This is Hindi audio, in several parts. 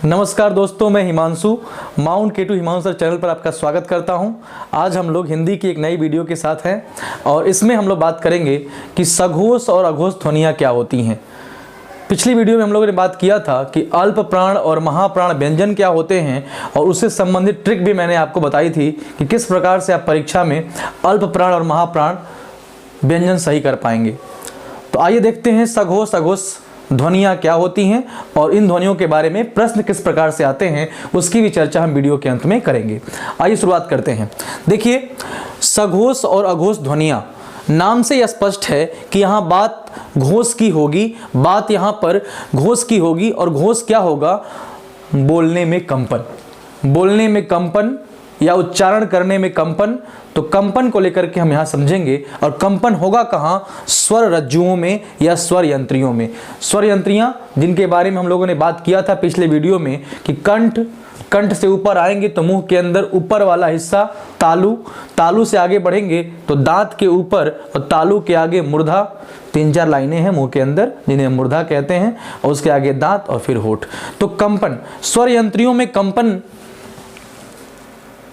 नमस्कार दोस्तों, मैं Himanshu mount K2 Himanshu sir channel पर आपका स्वागत करता हूं। आज हम लोग हिंदी की एक नई वीडियो के साथ हैं और इसमें हम लोग बात करेंगे कि सघोष और अघोष ध्वनियाँ क्या होती हैं। पिछली वीडियो में हम लोगों ने बात किया था कि अल्प प्राण और महाप्राण व्यंजन क्या होते हैं और उससे संबंधित ट्रिक भी मैंने आपको बताई थी कि किस प्रकार से आप परीक्षा में अल्प प्राण और महाप्राण व्यंजन सही कर पाएंगे। तो आइए देखते हैं सघोष अघोष ध्वनियाँ क्या होती हैं और इन ध्वनियों के बारे में प्रश्न किस प्रकार से आते हैं उसकी भी चर्चा हम वीडियो के अंत में करेंगे। आइए शुरुआत करते हैं। देखिए, सघोष और अघोष ध्वनियाँ, नाम से यह स्पष्ट है कि यहाँ बात घोष की होगी, बात यहाँ पर घोष की होगी और घोष क्या होगा? बोलने में कंपन, बोलने में कंपन या उच्चारण करने में कंपन। तो कंपन को लेकर के हम यहाँ समझेंगे और कंपन होगा कहाँ? स्वर रज्जुओं में या स्वर यंत्रियों में। स्वर यंत्रियाँ जिनके बारे में हम लोगों ने बात किया था पिछले वीडियो में कि कंठ से ऊपर आएंगे तो मुंह के अंदर ऊपर वाला हिस्सा तालु, तालु से आगे बढ़ेंगे तो दांत के ऊपर और तालु के आगे मूर्धा। 3-4 लाइनें हैं मुंह के अंदर जिन्हें मूर्धा कहते हैं और उसके आगे दांत और फिर होठ। तो कंपन, स्वर यंत्रियों में कंपन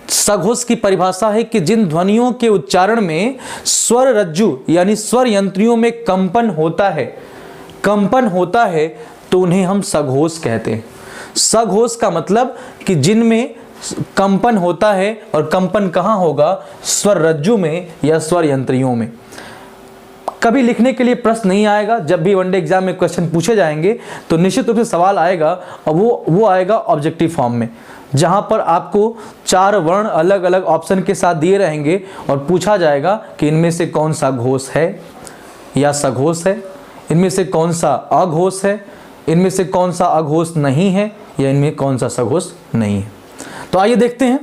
सघोष की परिभाषा है कि जिन ध्वनियों के उच्चारण में स्वर रज्जु यानी स्वर यंत्रियों में कंपन होता है तो उन्हें हम सघोष कहते हैं। सघोष का मतलब कि जिनमें कंपन होता है और कंपन कहाँ होगा? स्वर रज्जु में या स्वर यंत्रियों में। कभी लिखने के लिए प्रश्न नहीं आएगा, जब भी वनडे एग्जाम में क्वेश्चन पूछे जाएंगे तो निश्चित रूप से सवाल आएगा और वो आएगा ऑब्जेक्टिव फॉर्म में, जहां पर आपको 4 वर्ण अलग अलग ऑप्शन के साथ दिए रहेंगे और पूछा जाएगा कि इनमें से कौन सा घोष है या सघोष है, इनमें से कौन सा अघोष है, इनमें से कौन सा अघोष नहीं है या इनमें कौन सा सघोष नहीं है। तो आइए देखते हैं।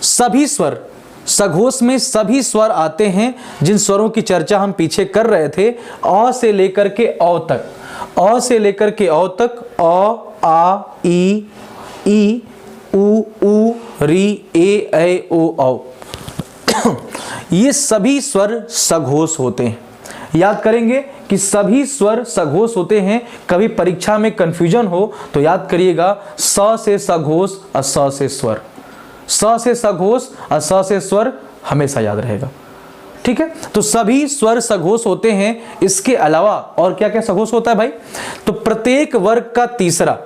सभी स्वर, सघोष में सभी स्वर आते हैं जिन स्वरों की चर्चा हम पीछे कर रहे थे, अ से लेकर के औ तक, अ से लेकर के औ तक, अ आ ई उ री ए ऐ ओ औ। ये सभी स्वर सघोष होते हैं। याद करेंगे कि सभी स्वर सघोष होते हैं। कभी परीक्षा में कंफ्यूजन हो तो याद करिएगा, स से सघोष और स से स्वर, स से सघोष और स से स्वर हमेशा याद रहेगा। ठीक है, तो सभी स्वर सघोष होते हैं। इसके अलावा और क्या क्या सघोष होता है भाई? तो प्रत्येक वर्ग का तीसरा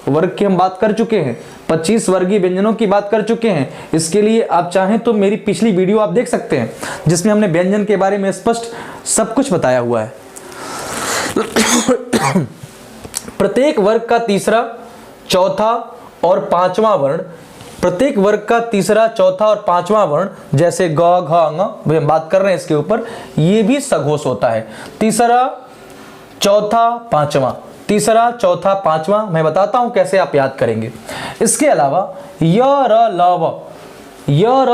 वर्ग की हम बात कर चुके हैं, 25 वर्गीय व्यंजनों की बात कर चुके हैं। इसके लिए आप चाहें तो मेरी पिछली वीडियो आप देख सकते हैं जिसमें हमने व्यंजन के बारे में स्पष्ट सब कुछ बताया हुआ है। प्रत्येक वर्ग का तीसरा, चौथा और पांचवा वर्ण, प्रत्येक वर्ग का तीसरा, चौथा और पांचवा वर्ण, जैसे ग घ ङ, हम बात कर रहे हैं इसके ऊपर, ये भी सघोष होता है। तीसरा, चौथा, पांचवा, तीसरा, चौथा, पांचवा, मैं बताता हूं कैसे आप याद करेंगे। इसके अलावा य र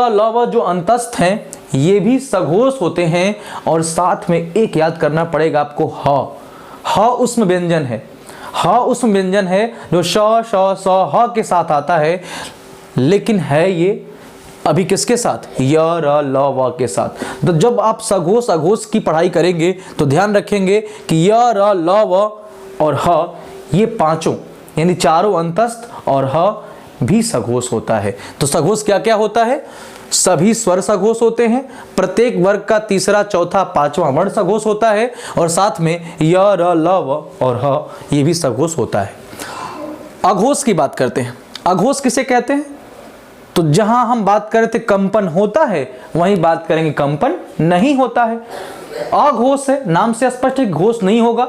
ल व जो अंतस्थ हैं ये भी सघोष होते हैं। और साथ में एक याद करना पड़ेगा आपको, ह उष्म व्यंजन है, ह उष्म व्यंजन है जो श श स ह के साथ आता है, लेकिन है ये अभी किसके साथ? य र ल व के साथ। तो जब आप सघोष अघोष की पढ़ाई करेंगे तो ध्यान रखेंगे कि य र ल व और ह ये पांचों यानी चारों अंतस्थ और ह भी सघोष होता है। तो सघोष क्या क्या होता है? सभी स्वर सघोष होते हैं, प्रत्येक वर्ग का तीसरा, चौथा, पांचवा वर्ण सघोष होता है और साथ में य र ल व और ह ये भी सघोष होता है। अघोष की बात करते हैं। अघोष किसे कहते हैं? तो जहां हम बात कर रहे थे कंपन होता है वहीं बात करेंगे कंपन नहीं होता है। अघोष है, नाम से स्पष्ट है, घोष नहीं होगा,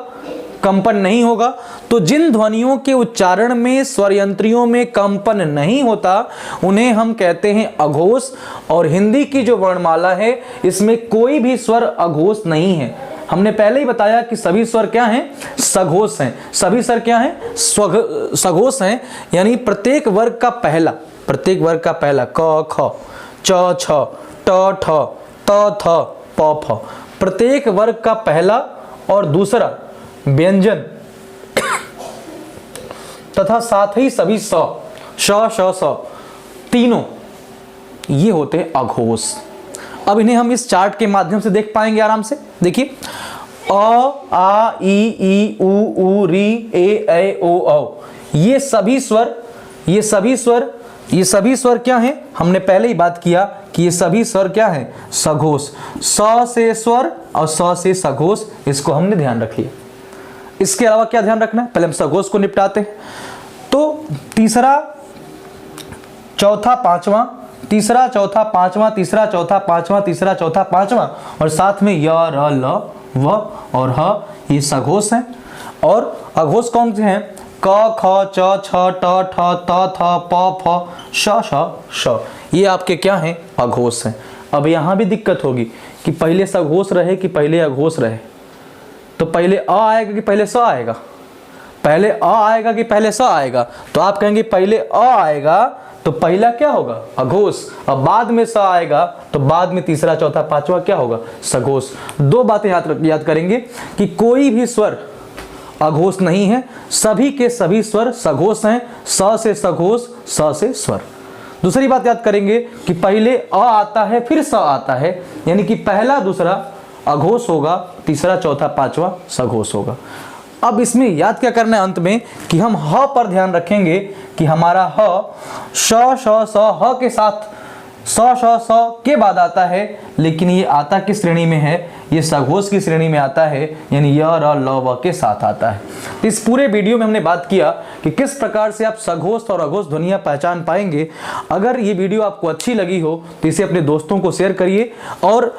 कंपन नहीं होगा। तो जिन ध्वनियों के उच्चारण में स्वर यंत्रियों में कंपन नहीं होता उन्हें हम कहते हैं अघोष। और हिंदी की जो वर्णमाला है इसमें कोई भी स्वर अघोष नहीं है। हमने पहले ही बताया कि सभी स्वर क्या हैं? सघोष हैं। सभी स्वर क्या हैं? सघोष हैं। यानी प्रत्येक वर्ग का पहला क ख च छ ट ठ त थ प फ, प्रत्येक वर्ग का पहला और दूसरा व्यंजन तथा साथ ही सभी स श श स तीनों ये होते हैं अघोष। अब इन्हें हम इस चार्ट के माध्यम से देख पाएंगे आराम से। देखिए, अ, आ, ई, उ, री, ए, ओ, औ। ये सभी स्वर क्या हैं? हमने पहले ही बात किया कि ये सभी स्वर क्या हैं? सघोष। स से स्वर और स से सघोष, इसको हमने ध्यान रख लिया। इसके अलावा क्या ध्यान रखना है? पहले हम सघोष को निपटाते हैं। तो तीसरा, चौथा, पांचवा, तीसरा, चौथा, पांचवा, तीसरा, चौथा, पांचवा, तीसरा, चौथा, पांचवा, और साथ में य, र, ल, व और ह, ये सघोष हैं। और अघोष कौन से हैं? क, ख, च, छ, ट, ठ, त, थ, प, फ, श, श, श, ये आपके क्या हैं? अघोष हैं। अब यहां भी दिक्कत होगी कि पहले सघोष रहे कि पहले अघोष रहे। तो पहले अ आएगा कि पहले स आएगा? पहले अ आएगा कि पहले स आएगा? तो आप कहेंगे पहले अ आएगा तो पहला क्या होगा? अघोष। अब बाद में स आएगा तो बाद में तीसरा, चौथा, पांचवा क्या होगा? सघोष। दो बातें याद करेंगे कि कोई भी स्वर अघोष नहीं है, सभी के सभी स्वर सघोष हैं। स से सघोष, स से स्वर। दूसरी बात याद करेंगे कि पहले अ आता है फिर स आता है, यानी कि पहला दूसरा अघोष होगा, तीसरा, चौथा, पांचवा सघोष होगा। अब इसमें याद क्या करना है अंत में कि हम ह पर ध्यान रखेंगे कि हमारा ह श, श, स, ह के साथ स, श, स के बाद आता है, लेकिन ये आता किस श्रेणी में है? ये सघोष की श्रेणी में आता है, यानी य, र, ल, व के साथ आता है। तो इस पूरे वीडियो में हमने बात किया कि किस प्रकार से आप सघोष और अघोष ध्वनियां पहचान पाएंगे। अगर ये वीडियो आपको अच्छी लगी हो तो इसे अपने दोस्तों को शेयर करिए, और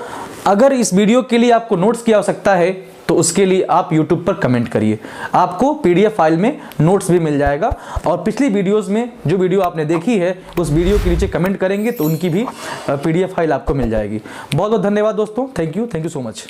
अगर इस वीडियो के लिए आपको नोट्स की आवश्यकता है तो उसके लिए आप YouTube पर कमेंट करिए, आपको PDF फाइल में नोट्स भी मिल जाएगा। और पिछली वीडियोस में जो वीडियो आपने देखी है उस वीडियो के नीचे कमेंट करेंगे तो उनकी भी PDF फाइल आपको मिल जाएगी। बहुत बहुत धन्यवाद दोस्तों। Thank you so much.